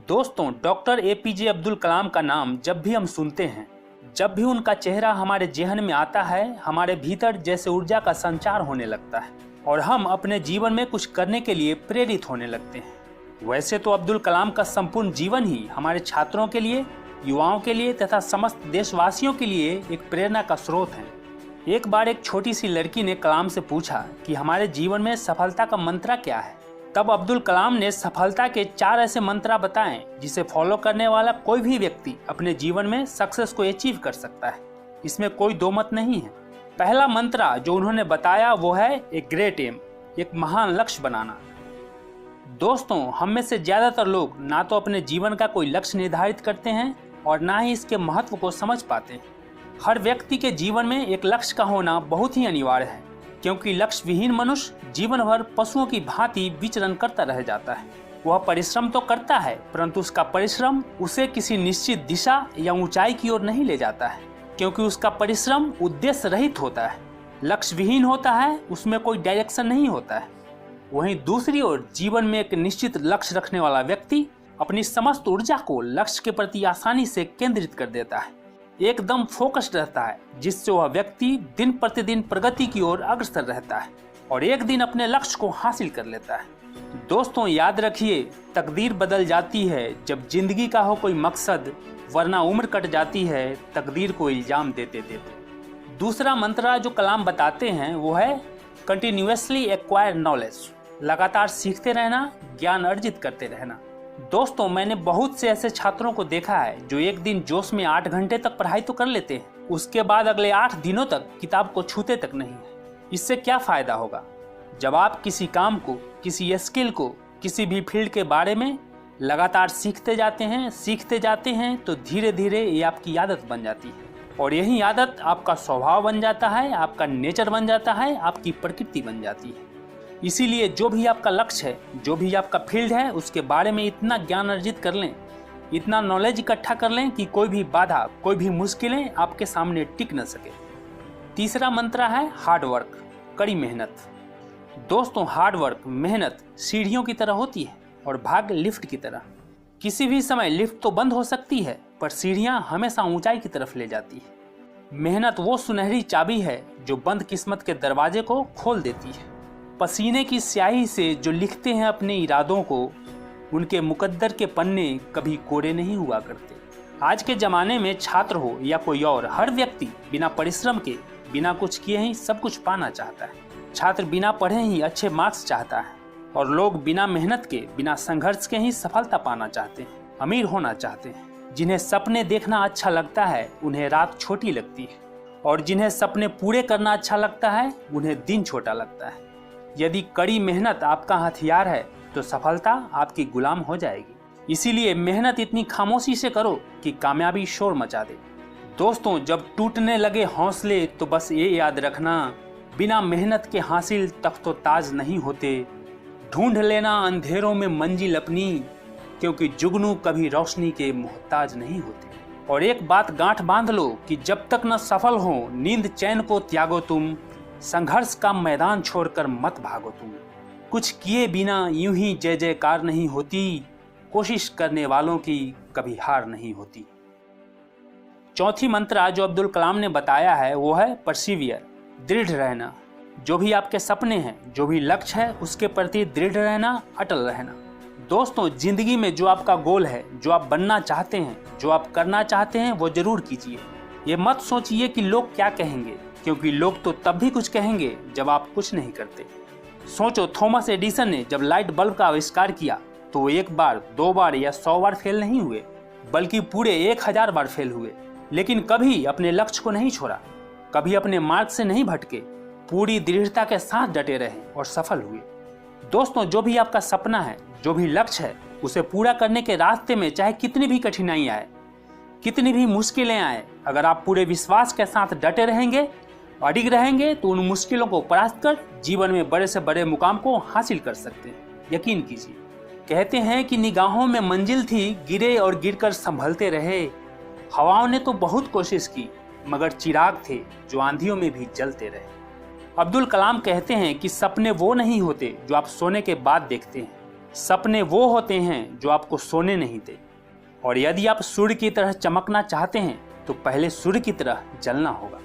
दोस्तों, doctor APJ Abdul Kalam का नाम जब भी हम सुनते हैं, जब भी उनका चेहरा हमारे जेहन में आता है, हमारे भीतर जैसे ऊर्जा का संचार होने लगता है और हम अपने जीवन में कुछ करने के लिए प्रेरित होने लगते हैं। वैसे तो अब्दुल कलाम का संपूर्ण जीवन ही हमारे छात्रों के लिए, युवाओं के लिए तथा समस्त देशवासियों के लिए एक प्रेरणा का स्रोत है। एक बार एक छोटी सी लड़की ने कलाम से पूछा कि हमारे जीवन में सफलता का मंत्र क्या है। तब अब्दुल कलाम ने सफलता के 4 ऐसे मंत्र बताएं जिसे फॉलो करने वाला कोई भी व्यक्ति अपने जीवन में सक्सेस को अचीव कर सकता है। इसमें कोई दो मत नहीं है। पहला मंत्र जो उन्होंने बताया वो है एक ग्रेट एम, एक महान लक्ष्य बनाना। दोस्तों, हम में से ज्यादातर लोग ना तो अपने जीवन का कोई लक्ष्य निर्धारित करते हैं और ना ही इसके महत्व को समझ पाते हैं। हर व्यक्ति के जीवन में एक लक्ष्य का होना बहुत ही अनिवार्य है, क्योंकि लक्ष्य विहीन मनुष्य जीवन भर पशुओं की भांति विचरण करता रह जाता है। वह परिश्रम तो करता है, परंतु उसका परिश्रम उसे किसी निश्चित दिशा या ऊंचाई की ओर नहीं ले जाता है, क्योंकि उसका परिश्रम उद्देश्य रहित होता है, लक्ष्य विहीन होता है, उसमें कोई डायरेक्शन नहीं होता है। वहीं दूसरी ओर जीवन में एक निश्चित लक्ष्य रखने वाला व्यक्ति अपनी समस्त ऊर्जा को लक्ष्य के प्रति आसानी से केंद्रित कर देता है, एकदम फोकस्ड रहता है, जिससे वह व्यक्ति दिन प्रतिदिन प्रगति की ओर अग्रसर रहता है और एक दिन अपने लक्ष्य को हासिल कर लेता है। दोस्तों, याद रखिए, तकदीर बदल जाती है जब जिंदगी का हो कोई मकसद, वरना उम्र कट जाती है तकदीर को इल्जाम देते देते। दूसरा मंत्र जो कलाम बताते हैं वो है कंटिन्यूअसली एक्वायर नॉलेज, लगातार सीखते रहना, ज्ञान अर्जित करते रहना। दोस्तों, मैंने बहुत से ऐसे छात्रों को देखा है जो एक दिन जोश में 8 घंटे तक पढ़ाई तो कर लेते हैं, उसके बाद अगले 8 दिनों तक किताब को छूते तक नहीं है। इससे क्या फायदा होगा? जब आप किसी काम को, किसी स्किल को, किसी भी फील्ड के बारे में लगातार सीखते जाते हैं तो धीरे धीरे ये आपकी आदत बन जाती है और यही आदत आपका स्वभाव बन जाता है, आपका नेचर बन जाता है, आपकी प्रकृति बन जाती है। इसीलिए जो भी आपका लक्ष्य है, जो भी आपका फील्ड है, उसके बारे में इतना ज्ञान अर्जित कर लें, इतना नॉलेज इकट्ठा कर लें कि कोई भी बाधा, कोई भी मुश्किलें आपके सामने टिक न सके। तीसरा मंत्र है हार्ड वर्क, कड़ी मेहनत। दोस्तों, हार्ड वर्क, मेहनत सीढ़ियों की तरह होती है और भाग्य लिफ्ट की तरह। किसी भी समय लिफ्ट तो बंद हो सकती है, पर सीढ़ियां हमेशा ऊंचाई की तरफ ले जाती है। मेहनत वो सुनहरी चाबी है जो बंद किस्मत के दरवाजे को खोल देती है। पसीने की स्याही से जो लिखते हैं अपने इरादों को, उनके मुकद्दर के पन्ने कभी कोरे नहीं हुआ करते। आज के ज़माने में छात्र हो या कोई और, हर व्यक्ति बिना परिश्रम के, बिना कुछ किए ही सब कुछ पाना चाहता है। छात्र बिना पढ़े ही अच्छे मार्क्स चाहता है और लोग बिना मेहनत के, बिना संघर्ष के ही सफलता पाना चाहते हैं, अमीर होना चाहते हैं। जिन्हें सपने देखना अच्छा लगता है उन्हें रात छोटी लगती है और जिन्हें सपने पूरे करना अच्छा लगता है उन्हें दिन छोटा लगता है। यदि कड़ी मेहनत आपका हथियार है तो सफलता आपकी गुलाम हो जाएगी। इसीलिए मेहनत इतनी खामोशी से करो कि कामयाबी शोर मचा दे। दोस्तों, जब टूटने लगे हौसले तो बस ये याद रखना, बिना मेहनत के हासिल तख्तो ताज नहीं होते। ढूंढ लेना अंधेरों में मंजिल अपनी, क्योंकि जुगनू कभी रोशनी के मोहताज नहीं होते। और एक बात गांठ बांध लो कि जब तक न सफल हो नींद चैन को त्यागो तुम, संघर्ष का मैदान छोड़कर मत भागो तुम। कुछ किए बिना यूं ही जय जयकार नहीं होती, कोशिश करने वालों की कभी हार नहीं होती। चौथी मंत्र जो अब्दुल कलाम ने बताया है वो है परसिवियर, दृढ़ रहना। जो भी आपके सपने हैं, जो भी लक्ष्य है, उसके प्रति दृढ़ रहना, अटल रहना। दोस्तों, जिंदगी में जो आपका गोल है, जो आप बनना चाहते हैं, जो आप करना चाहते हैं, वो जरूर कीजिए। ये मत सोचिए कि लोग क्या कहेंगे, क्योंकि लोग तो तब भी कुछ कहेंगे जब आप कुछ नहीं करते। सोचो, थॉमस एडिसन ने जब लाइट बल्ब का आविष्कार किया तो वो 1 बार, 2 बार या 100 बार फेल नहीं हुए, बल्कि पूरे 1000 बार फेल हुए, लेकिन कभी अपने लक्ष्य को नहीं छोड़ा, कभी अपने मार्ग से नहीं भटके, पूरी दृढ़ता के साथ डटे रहे और सफल हुए। दोस्तों, जो भी आपका सपना है, जो भी लक्ष्य है, उसे पूरा करने के रास्ते में चाहे कितनी भी कठिनाई आए, कितनी भी मुश्किलें आए, अगर आप पूरे विश्वास के साथ डटे रहेंगे, अडिग रहेंगे, तो उन मुश्किलों को परास्त कर जीवन में बड़े से बड़े मुकाम को हासिल कर सकते हैं। यकीन कीजिए। कहते हैं कि निगाहों में मंजिल थी, गिरे और गिरकर संभलते रहे। हवाओं ने तो बहुत कोशिश की, मगर चिराग थे जो आंधियों में भी जलते रहे। अब्दुल कलाम कहते हैं कि सपने वो नहीं होते जो आप सोने के बाद देखते हैं, सपने वो होते हैं जो आपको सोने नहीं देते, और यदि आप सूर्य की तरह चमकना चाहते हैं तो पहले सूर्य की तरह जलना होगा।